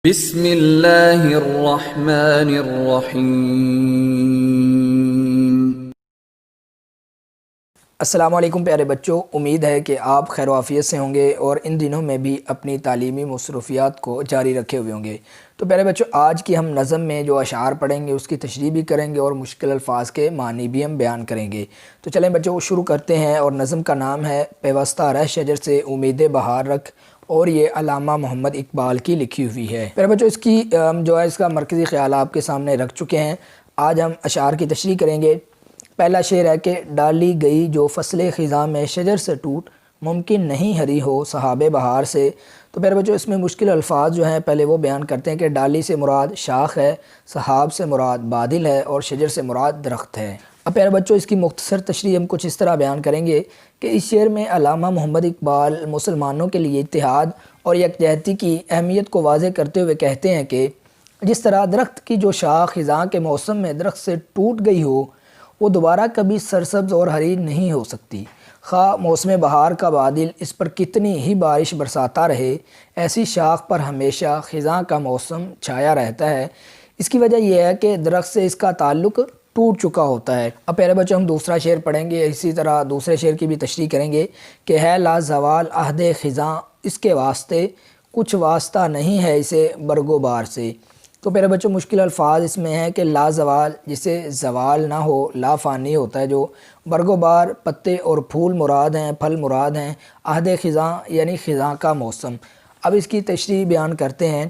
بسم اللہ الرحمن الرحیم۔ السلام علیکم پیارے بچوں، امید ہے کہ آپ خیر و عافیت سے ہوں گے اور ان دنوں میں بھی اپنی تعلیمی مصروفیات کو جاری رکھے ہوئے ہوں گے۔ تو پیارے بچوں، آج کی ہم نظم میں جو اشعار پڑھیں گے اس کی تشریح بھی کریں گے اور مشکل الفاظ کے معنی بھی ہم بیان کریں گے۔ تو چلیں بچوں شروع کرتے ہیں، اور نظم کا نام ہے پیوستہ رہ شجر سے امید بہار رکھ، اور یہ علامہ محمد اقبال کی لکھی ہوئی ہے۔ پیارے بچوں، اس کی اس کا مرکزی خیال آپ کے سامنے رکھ چکے ہیں۔ آج ہم اشعار کی تشریح کریں گے۔ پہلا شعر ہے کہ ڈالی گئی جو فصل خزاں میں شجر سے ٹوٹ، ممکن نہیں ہری ہو صحاب بہار سے۔ تو پیارے بچوں، اس میں مشکل الفاظ جو ہیں پہلے وہ بیان کرتے ہیں کہ ڈالی سے مراد شاخ ہے، صحاب سے مراد بادل ہے، اور شجر سے مراد درخت ہے۔ اب پیارے بچوں، اس کی مختصر تشریح ہم کچھ اس طرح بیان کریں گے کہ اس شعر میں علامہ محمد اقبال مسلمانوں کے لیے اتحاد اور یکجہتی کی اہمیت کو واضح کرتے ہوئے کہتے ہیں کہ جس طرح درخت کی جو شاخ خزاں کے موسم میں درخت سے ٹوٹ گئی ہو، وہ دوبارہ کبھی سرسبز اور ہری نہیں ہو سکتی، خواہ موسم بہار کا بادل اس پر کتنی ہی بارش برساتا رہے، ایسی شاخ پر ہمیشہ خزاں کا موسم چھایا رہتا ہے۔ اس کی وجہ یہ ہے کہ درخت سے اس کا تعلق ٹوٹ چکا ہوتا ہے۔ اب پیارے بچوں، ہم دوسرا شعر پڑھیں گے، اسی طرح دوسرے شعر کی بھی تشریح کریں گے کہ ہے لا زوال عہد خزاں، اس کے واسطے کچھ واسطہ نہیں ہے اسے برگ و بار سے۔ تو پیارے بچوں، مشکل الفاظ اس میں ہیں کہ لا زوال، جسے زوال نہ ہو، لا فانی ہوتا ہے جو، برگ و بار پتے اور پھول مراد ہیں، پھل مراد ہیں، عہد خزاں یعنی خزاں کا موسم۔ اب اس کی تشریح بیان کرتے ہیں۔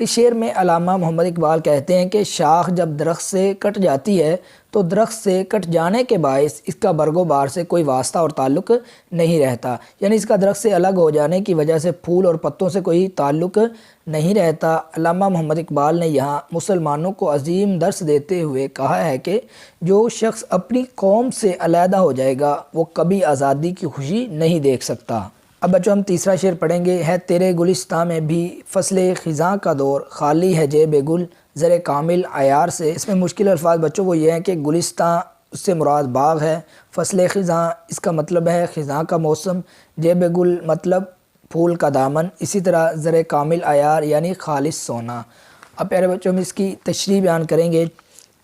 اس شعر میں علامہ محمد اقبال کہتے ہیں کہ شاخ جب درخت سے کٹ جاتی ہے تو درخت سے کٹ جانے کے باعث اس کا برگ و بار سے کوئی واسطہ اور تعلق نہیں رہتا، یعنی اس کا درخت سے الگ ہو جانے کی وجہ سے پھول اور پتوں سے کوئی تعلق نہیں رہتا۔ علامہ محمد اقبال نے یہاں مسلمانوں کو عظیم درس دیتے ہوئے کہا ہے کہ جو شخص اپنی قوم سے علیحدہ ہو جائے گا وہ کبھی آزادی کی خوشی نہیں دیکھ سکتا۔ اب بچوں، ہم تیسرا شعر پڑھیں گے۔ ہے تیرے گلستان میں بھی فصل خزاں کا دور، خالی ہے جیب گل زر کامل عیار سے۔ اس میں مشکل الفاظ بچوں وہ یہ ہیں کہ گلستان اس سے مراد باغ ہے، فصل خزاں اس کا مطلب ہے خزاں کا موسم، جیب گل مطلب پھول کا دامن، اسی طرح زر کامل عیار یعنی خالص سونا۔ اب پیارے بچوں، ہم اس کی تشریح بیان کریں گے۔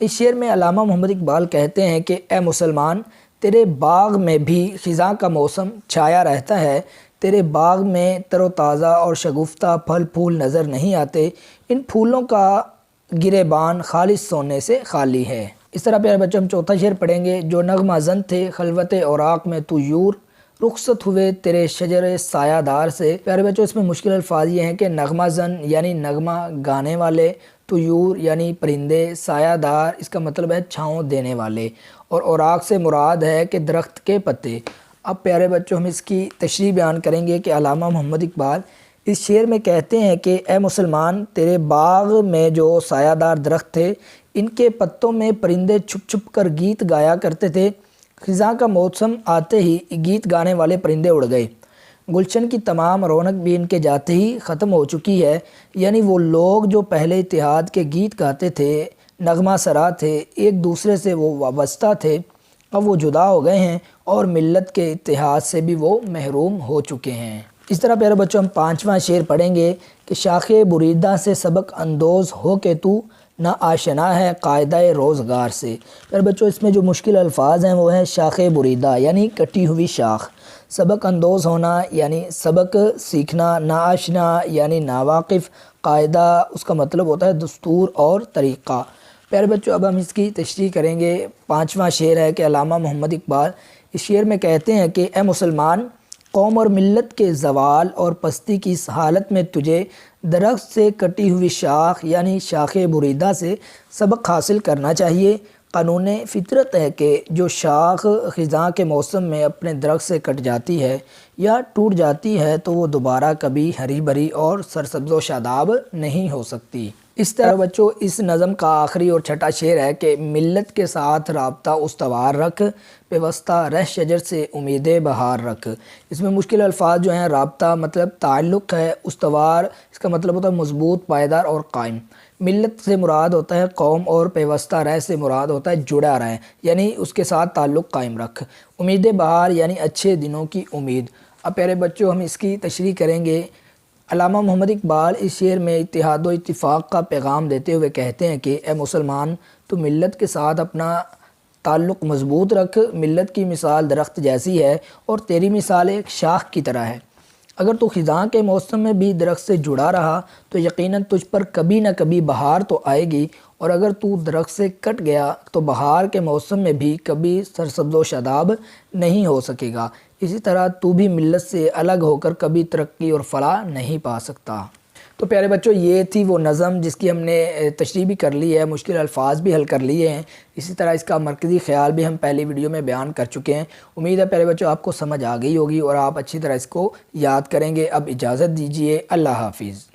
اس شعر میں علامہ محمد اقبال کہتے ہیں کہ اے مسلمان، تیرے باغ میں بھی خزاں کا موسم چھایا رہتا ہے، تیرے باغ میں تر و تازہ اور شگفتہ پھل پھول نظر نہیں آتے، ان پھولوں کا گریبان خالص سونے سے خالی ہے۔ اس طرح پیارے بچوں، ہم چوتھا شعر پڑھیں گے۔ جو نغمہ زن تھے خلوت اوراق میں طیور، رخصت ہوئے تیرے شجر سایہ دار سے۔ پیارے بچوں، اس میں مشکل الفاظ یہ ہیں کہ نغمہ زن یعنی نغمہ گانے والے، طیور یعنی پرندے، سایہ دار اس کا مطلب ہے چھاؤں دینے والے، اور اوراق سے مراد ہے کہ درخت کے پتے۔ اب پیارے بچوں، ہم اس کی تشریح بیان کریں گے کہ علامہ محمد اقبال اس شعر میں کہتے ہیں کہ اے مسلمان، تیرے باغ میں جو سایہ دار درخت تھے ان کے پتوں میں پرندے چھپ چھپ کر گیت گایا کرتے تھے، خزاں کا موسم آتے ہی گیت گانے والے پرندے اڑ گئے، گلشن کی تمام رونق بھی ان کے جاتے ہی ختم ہو چکی ہے، یعنی وہ لوگ جو پہلے اتحاد کے گیت گاتے تھے، نغمہ سرا تھے، ایک دوسرے سے وہ وابستہ تھے، اب وہ جدا ہو گئے ہیں اور ملت کے اتحاد سے بھی وہ محروم ہو چکے ہیں۔ اس طرح پیارے بچوں، ہم پانچواں شعر پڑھیں گے کہ شاخ بریدہ سے سبق اندوز ہو کے تو نہ آشنا ہے قاعدہ روزگار سے۔ پیارے بچوں، اس میں جو مشکل الفاظ ہیں وہ ہیں شاخ بریدہ یعنی کٹی ہوئی شاخ، سبق اندوز ہونا یعنی سبق سیکھنا، نا آشنا یعنی ناواقف، قاعدہ اس کا مطلب ہوتا ہے دستور اور طریقہ۔ پیارے بچوں، اب ہم اس کی تشریح کریں گے۔ پانچواں شعر ہے کہ علامہ محمد اقبال اس شعر میں کہتے ہیں کہ اے مسلمان، قوم اور ملت کے زوال اور پستی کی اس حالت میں تجھے درخت سے کٹی ہوئی شاخ یعنی شاخ بریدہ سے سبق حاصل کرنا چاہیے۔ قانون فطرت ہے کہ جو شاخ خزاں کے موسم میں اپنے درخت سے کٹ جاتی ہے یا ٹوٹ جاتی ہے تو وہ دوبارہ کبھی ہری بھری اور سرسبز و شاداب نہیں ہو سکتی۔ اس طرح بچوں، اس نظم کا آخری اور چھٹا شعر ہے کہ ملت کے ساتھ رابطہ استوار رکھ، پیوستہ رہ شجر سے امید بہار رکھ۔ اس میں مشکل الفاظ جو ہیں، رابطہ مطلب تعلق ہے، استوار اس کا مطلب ہوتا ہے مضبوط، پائیدار اور قائم۔ ملت سے مراد ہوتا ہے قوم، اور پیوستہ رہ سے مراد ہوتا ہے جڑا رہے، یعنی اس کے ساتھ تعلق قائم رکھ۔ امید بہار یعنی اچھے دنوں کی امید۔ اب پیارے بچوں، ہم اس کی تشریح کریں گے۔ علامہ محمد اقبال اس شعر میں اتحاد و اتفاق کا پیغام دیتے ہوئے کہتے ہیں کہ اے مسلمان، تو ملت کے ساتھ اپنا تعلق مضبوط رکھ، ملت کی مثال درخت جیسی ہے اور تیری مثال ایک شاخ کی طرح ہے۔ اگر تو خزاں کے موسم میں بھی درخت سے جڑا رہا تو یقیناً تجھ پر کبھی نہ کبھی بہار تو آئے گی، اور اگر تو درخت سے کٹ گیا تو بہار کے موسم میں بھی کبھی سرسبز و شاداب نہیں ہو سکے گا۔ اسی طرح تو بھی ملت سے الگ ہو کر کبھی ترقی اور فلاح نہیں پا سکتا۔ تو پیارے بچوں، یہ تھی وہ نظم جس کی ہم نے تشریح بھی کر لی ہے، مشکل الفاظ بھی حل کر لیے ہیں، اسی طرح اس کا مرکزی خیال بھی ہم پہلی ویڈیو میں بیان کر چکے ہیں۔ امید ہے پیارے بچوں آپ کو سمجھ آ گئی ہوگی اور آپ اچھی طرح اس کو یاد کریں گے۔ اب اجازت دیجیے، اللہ حافظ۔